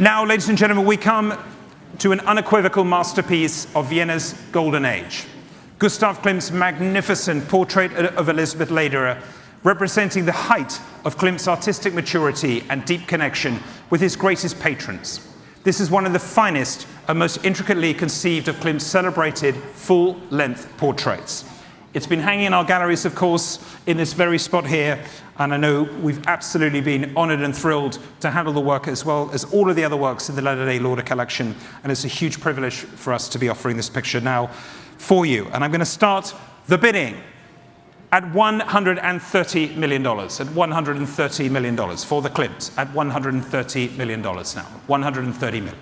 Now, ladies and gentlemen, we come to an unequivocal masterpiece of Vienna's golden age. Gustav Klimt's magnificent portrait of Elisabeth Lederer, representing the height of Klimt's artistic maturity and deep connection with his greatest patrons. This is one of the finest and most intricately conceived of Klimt's celebrated full-length portraits. It's been hanging in our galleries, of course, in this very spot here, and I know we've absolutely been honored and thrilled to handle the work as well as all of the other works in the Leonard A Lauder Collection, and it's a huge privilege for us to be offering this picture now for you. And I'm going to start the bidding at $130 million, at $130 million for the Klimt, at $130 million now, $130 million,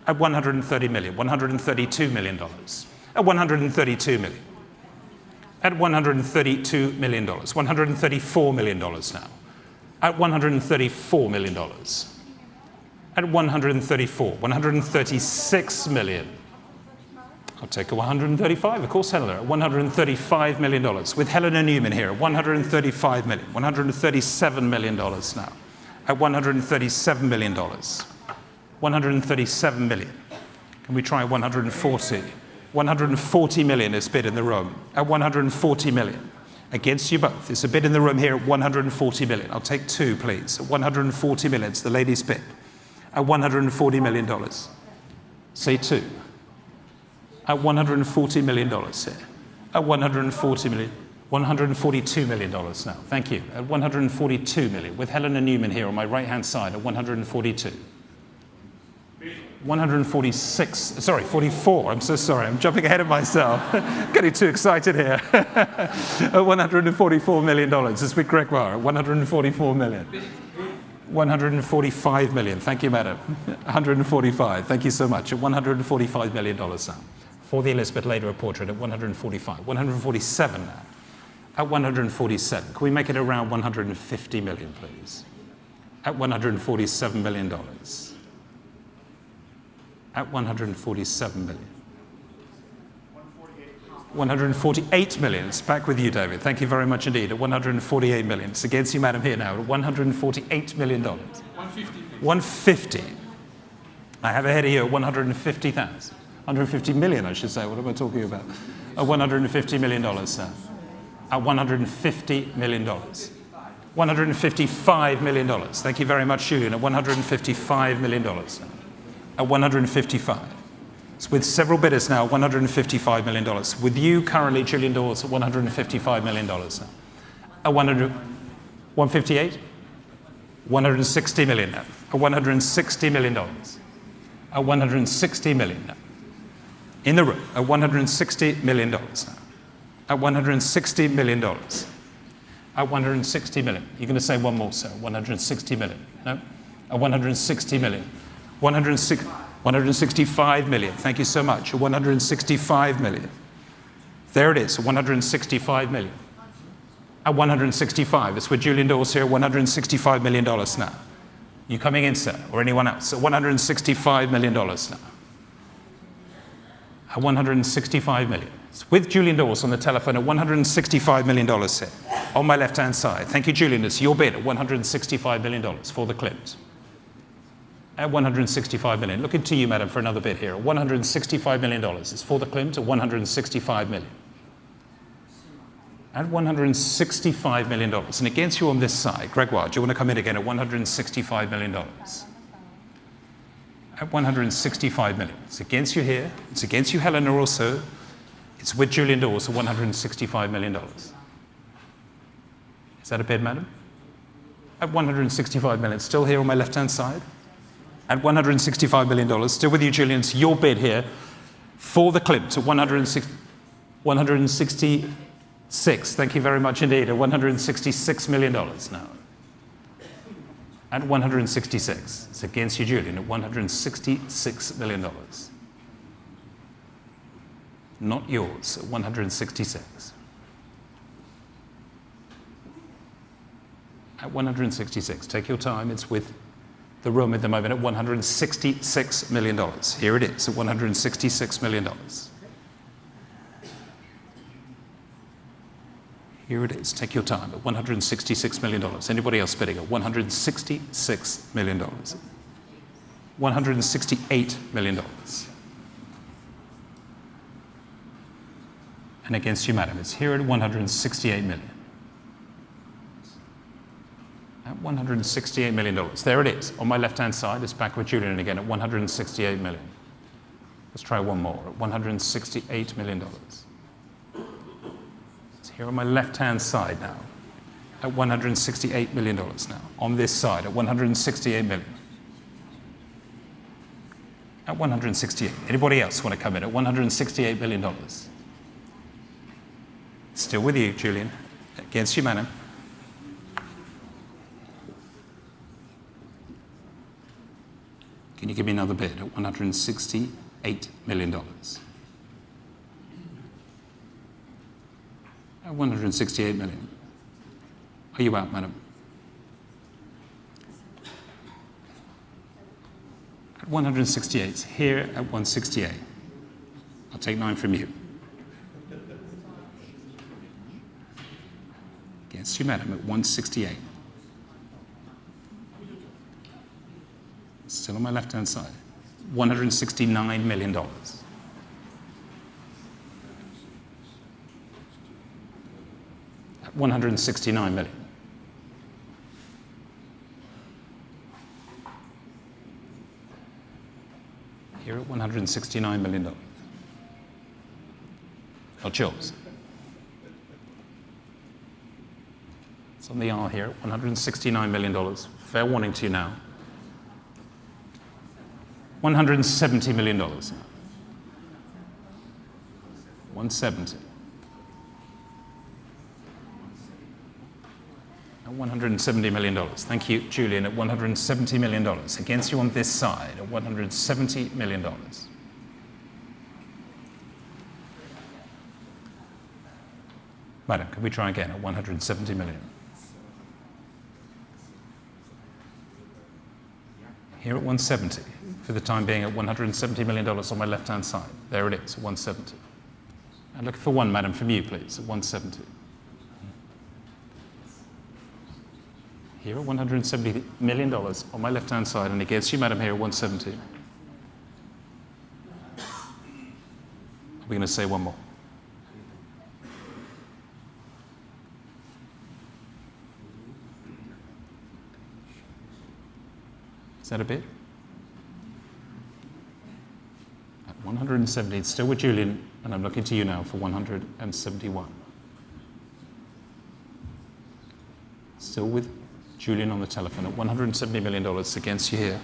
at $130 million, $132 million, at $132 million. At $132 million, $134 million now. At $134 million. At $136 million. I'll take a 135, of course, Helena, at $135 million. With Helena Newman here, at $135 million, $137 million now. At $137 million. $137 million. Can we try 140? 140 million is bid in the room, at 140 million. Against you both. It's a bid in the room here at 140 million. I'll take two, please. At 140 million, it's the ladies' bid. At $140 million. Say two. At $140 million here. At 140 million. $142 million now. Thank you. At 142 million. With Helena Newman here on my right-hand side at 142. 146, sorry, 44. I'm so sorry. I'm jumping ahead of myself. Getting too excited here. At $144 million. It's with Gregoire. 144 million. 145 million. Thank you, madam. 145. Thank you so much. At $145 million now. For the Elisabeth Lederer portrait at 145. 147 now. At 147. Can we make it around 150 million, please? At $147 million. At 147 million. 148 million. It's back with you, David. Thank you very much indeed. At 148 million. It's against you, madam, here now. At $148 million. 150. 150. I have a head here at 150,000. 150 million, I should say. What am I talking about? At $150 million, sir. At $150 million. $155 million. Thank you very much, Julian. At $155 million. At 155. It's with several bidders now, $155 million. With you currently, Julian Dawes, at $155 million. At 158? 160 million now. At $160 million. At 160 million now. In the room, at $160 million now. At $160 million. At 160 million. You're going to say one more, sir. 160 million. No? At 160 million. 165 million. Thank you so much. 165 million. There it is. 165 million. At 165. It's with Julian Dawes here. $165 million now. You coming in, sir, or anyone else? At $165 million now. At 165 million. It's with Julian Dawes on the telephone at $165 million here. On my left-hand side. Thank you, Julian. It's your bid at $165 million for the Klimt. At 165 million. Looking to you, madam, for another bid here. At $165 million. It's for the Klimt at 165 million. At $165 million. And against you on this side, Gregoire, do you want to come in again at $165 million? At 165 million. It's against you here. It's against you, Helena, also. It's with Julian Dawes at $165 million. Is that a bid, madam? At 165 million. Still here on my left-hand side. At $165 million. Still with you, Julian. It's your bid here for the Klimt at 166. Thank you very much indeed. At $166 million now. At 166. It's against you, Julian, at $166 million. Not yours, at 166. At 166. Take your time. It's with the room at the moment at $166 million. Here it is, at $166 million. Here it is. Take your time at $166 million. Anybody else bidding at $166 million? $168 million. And against you, madam, it's here at 168 million. At $168 million. There it is. On my left-hand side, it's back with Julian again at 168 million. Let's try one more at $168 million. It's here on my left-hand side now at $168 million now. On this side at 168 million. At 168. Anybody else want to come in at $168 million? Still with you, Julian. Against you, madam. Can you give me another bid at $168 million? At 168 million. Are you out, madam? At 168, here at 168. I'll take 9 from you. Against you, madam, at 168. Still on my left-hand side. $169 million. At 169 million. Here at $169 million. Not yours. It's on the R here at $169 million. Fair warning to you now. $170 million. 170. At $170 million. Thank you, Julian, at $170 million. Against you on this side at $170 million. Madam, can we try again at 170 million? Here at 170. For the time being at $170 million on my left-hand side. There it is, at 170. And look for one, madam, from you, please, at 170. Here at $170 million on my left-hand side, and against you, madam, here at 170. Are we going to say one more? Is that a bit? 170, it's still with Julian, and I'm looking to you now for 171. Still with Julian on the telephone at $170 million against you here.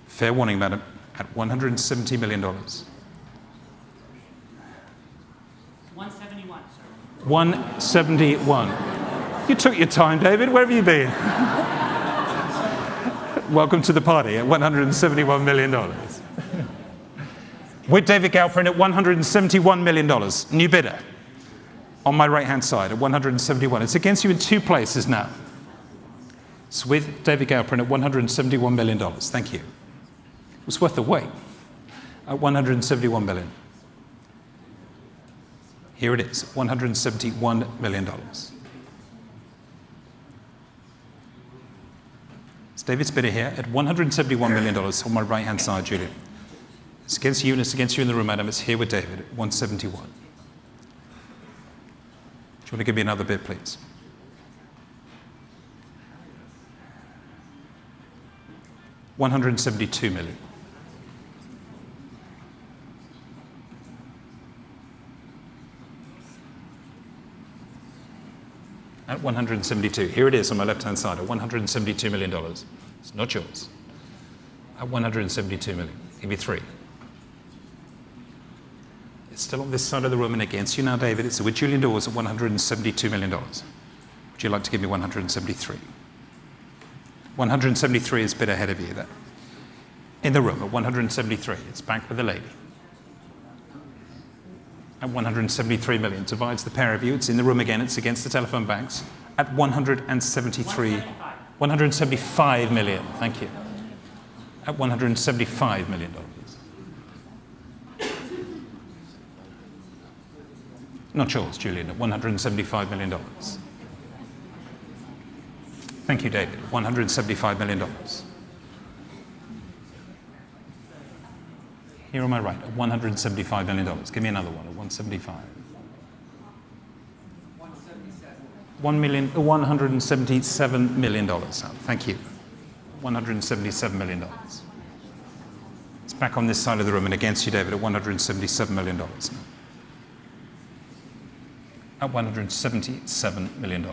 Fair warning, madam, at $170 million. 171, sir. 171. You took your time, David. Where have you been? Welcome to the party at $171 million. With David Galperin at $171 million, new bidder. On my right-hand side at 171. It's against you in 2 places now. It's with David Galperin at $171 million. Thank you. It was worth the wait at $171 million. Here it is, $171 million. It's David's bidder here at $171 million on my right-hand side, Julian. It's against you, and it's against you in the room, madam. It's here with David at 171. Do you want to give me another bid, please? $172 million. At 172. Here it is on my left-hand side at $172 million. It's not yours. At 172 million. Give me 3. It's still on this side of the room and against you now, David. It's with Julian Dawes at $172 million. Would you like to give me 173? 173 is a bit ahead of you there. In the room at 173. It's back with the lady. At 173 million. Divides the pair of you. It's in the room again. It's against the telephone banks. At 173. 175 million. Thank you. At $175 million. Not yours, Julian, at $175 million. Thank you, David. $175 million. Here on my right, at $175 million. Give me another one at 175. $177 million. Thank you. $177 million. It's back on this side of the room and against you, David, at $177 million. At $177 million.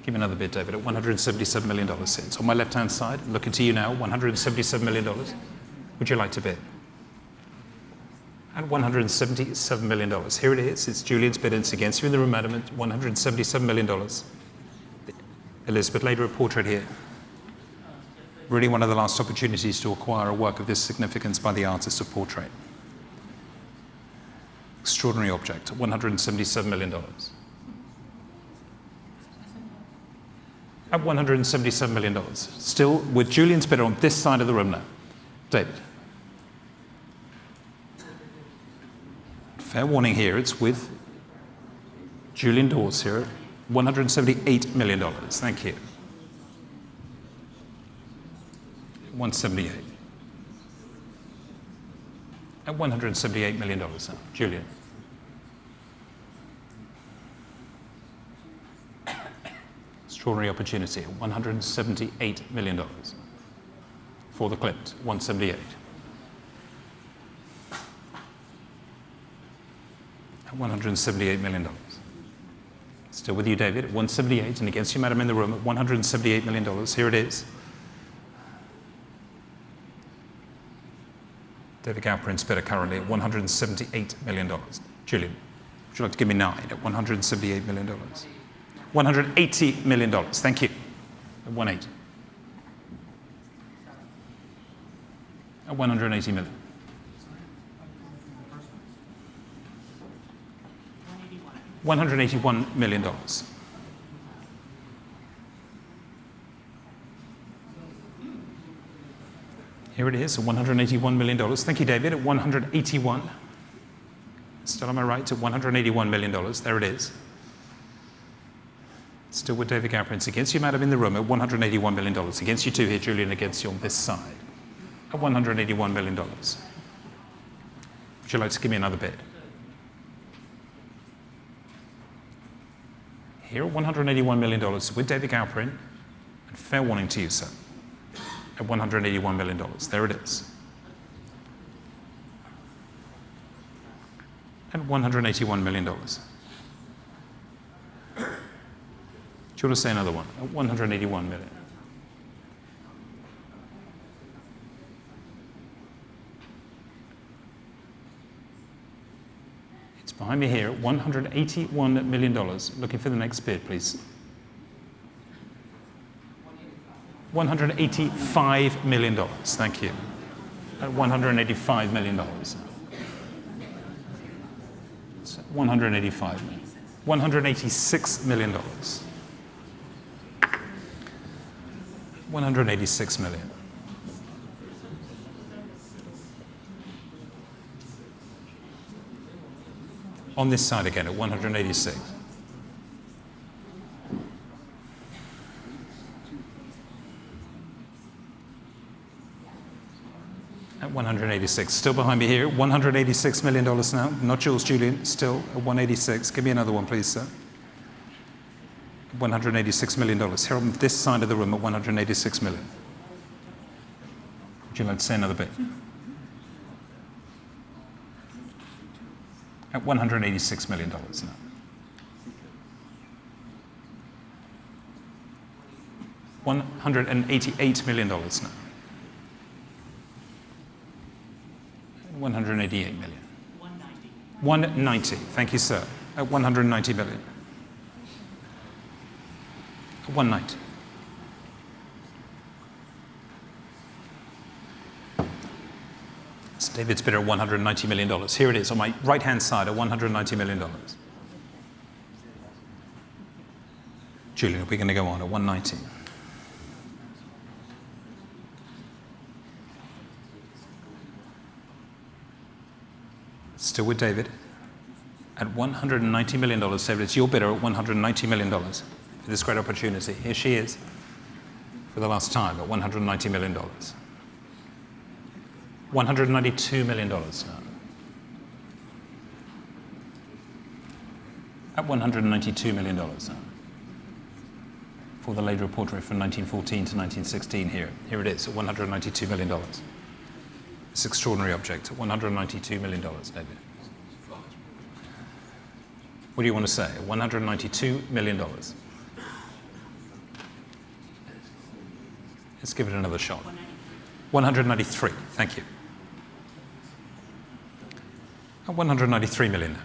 Give me another bid, David, at $177 million. It's on my left-hand side. Looking to you now, $177 million. Would you like to bid? At $177 million. Here it is. It's Julian's bid. It's against you in the room, madam, at $177 million. The Elisabeth Lederer portrait here. Really one of the last opportunities to acquire a work of this significance by the artist of portrait. Extraordinary object, $177 million. At $177 million. Still with Julian's bidder on this side of the room now. David. Fair warning here, it's with Julian Dawes here, $178 million. Thank you. 178. At $178 million, Julian. Extraordinary opportunity, $178 million. For the Klimt, 178. At $178 million. Still with you, David, at 178, and against you, madam, in the room, at $178 million. Here it is. David Galprin's bidder currently at $178 million. Julian, would you like to give me 9 at $178 million? $180 million. Thank you. At 180. At $180 million. $181 million. Here it is, at $181 million. Thank you, David, at 181. Still on my right, at $181 million. There it is. Still with David Galprin. Against you, madam, in the room, at $181 million. Against you two here, Julian, against you on this side. At $181 million. Would you like to give me another bid? Here at $181 million with David Galprin. And fair warning to you, sir. At $181 million. There it is. At $181 million. Do you want to say another one? At $181 million. It's behind me here at $181 million. Looking for the next bid, please. $185 million. Thank you. At $185 million. It's $185 million. $186 million. $186 million. On this side again at 186. At 186. Still behind me here, $186 million now. Not yours, Julian. Still at 186. Give me another one, please, sir. $186 million. Here on this side of the room at 186 million. Would you like to say another bit? At $186 million now. $188 million now. 188 million. 190. Thank you, sir. At 190 million. 190. It's David's bidder at $190 million. Here it is on my right-hand side at $190 million. Julian, we're going to go on at 190. Still with David at $190 million. David, it's your bidder at $190 million for this great opportunity. Here she is. for the last time at $190 million. $192 million now. At $192 million now. For the Lederer portrait from 1914 to 1916 here. Here it is at $192 million. This extraordinary object at $192 million, David. What do you want to say? $192 million. Let's give it another shot. 193, thank you. At 193 million.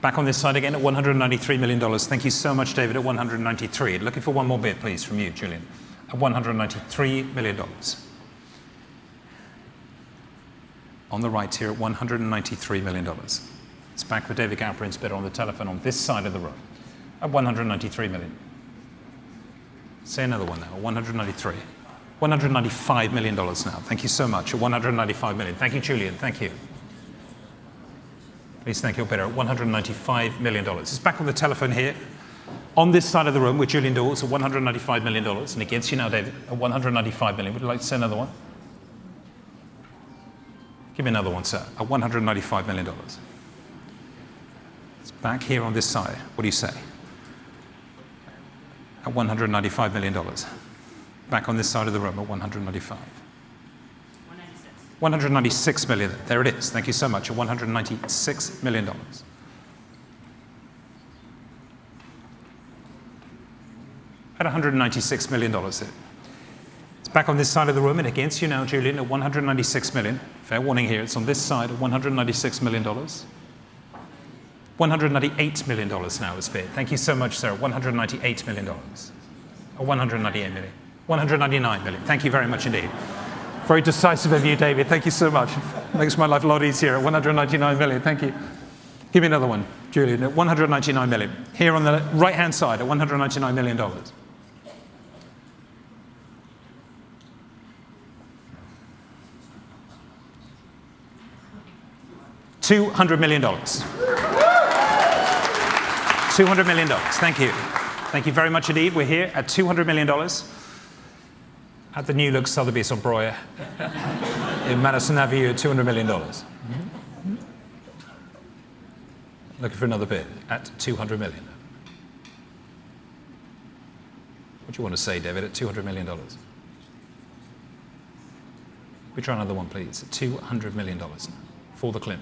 Back on this side again at $193 million. Thank you so much, David, at 193. Looking for one more bit, please, from you, Julian. At $193 million. On the right here at $193 million. It's back with David Galperin's bidder on the telephone on this side of the room. At 193 million. Say another one now, 193. $195 million now. Thank you so much. At 195 million. Thank you, Julian. Thank you. Please thank your bidder at $195 million. It's back on the telephone here, on this side of the room with Julian Dawes at $195 million. And against you now, David, at $195 million. Would you like to say another one? Give me another one, sir, at $195 million. It's back here on this side. What do you say? At $195 million. Back on this side of the room at 195. 196 million. There it is. Thank you so much. At $196 million. At $196 million here. It's back on this side of the room and against you now, Julian, at $196 million. Fair warning here. It's on this side at $196 million. $198 million now is bid. Thank you so much, sir. $198 million. Or $198 million. $199 million. Thank you very much indeed. Very decisive of you, David. Thank you so much. Makes my life a lot easier at $199 million. Thank you. Give me another one, Julian, at $199 million. Here on the right-hand side at $199 million. $200 million. $200 million. Thank you. Thank you very much indeed. We're here at $200 million at the new look Sotheby's on Breuer in Madison Avenue at $200 million. Looking for another bid at $200 million. What do you want to say, David, at $200 million? We try another one, please, at $200 million for the Klimt.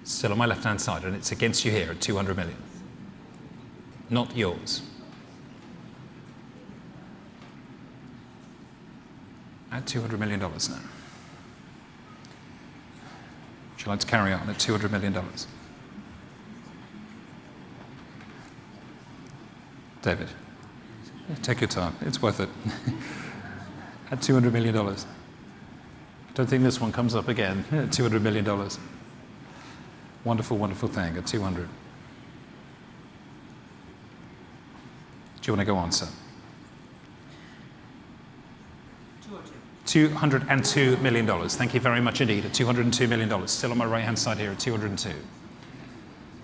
Still on my left-hand side, and it's against you here at 200 million. Not yours. At $200 million now. Would you like to carry on at $200 million? David, take your time. It's worth it. At $200 million. Don't think this one comes up again. At $200 million. Wonderful, wonderful thing at 200. Do you want to go on, sir? 202 million. Thank you very much indeed at $202 million. Still on my right-hand side here at 202.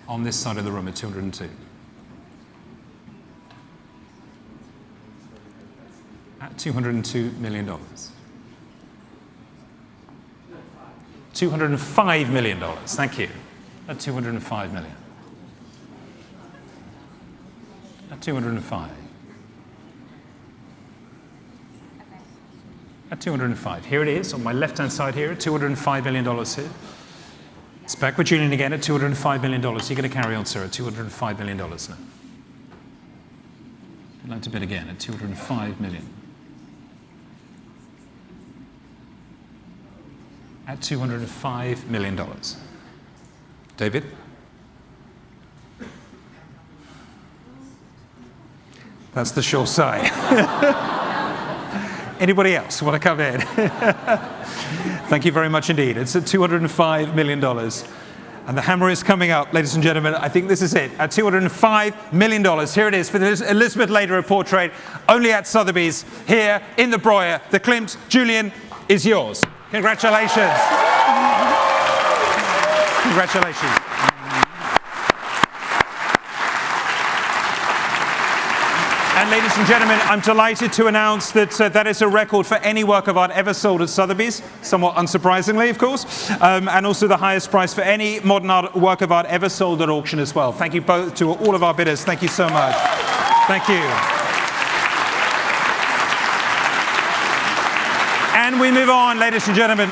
On this side of the room at 202. At $202 million. $205 million. Thank you. At 205 million. At 205. At 205. Here it is on my left-hand side here at $205 million here. It's back with Julian again at $205 million. You're going to carry on, sir, at $205 million now. I'd like to bid again at $205 million. At $205 million. David? That's the sure side. Anybody else want to come in? Thank you very much indeed. It's at $205 million. And the hammer is coming up, ladies and gentlemen. I think this is it. At $205 million. Here it is for the Elisabeth Lederer portrait, only at Sotheby's, here in the Breuer. The Klimt, Julian, is yours. Congratulations. Congratulations. And ladies and gentlemen, I'm delighted to announce that that is a record for any work of art ever sold at Sotheby's, somewhat unsurprisingly, of course, and also the highest price for any modern art work of art ever sold at auction as well. Thank you both to all of our bidders. Thank you so much. Thank you. And we move on, ladies and gentlemen.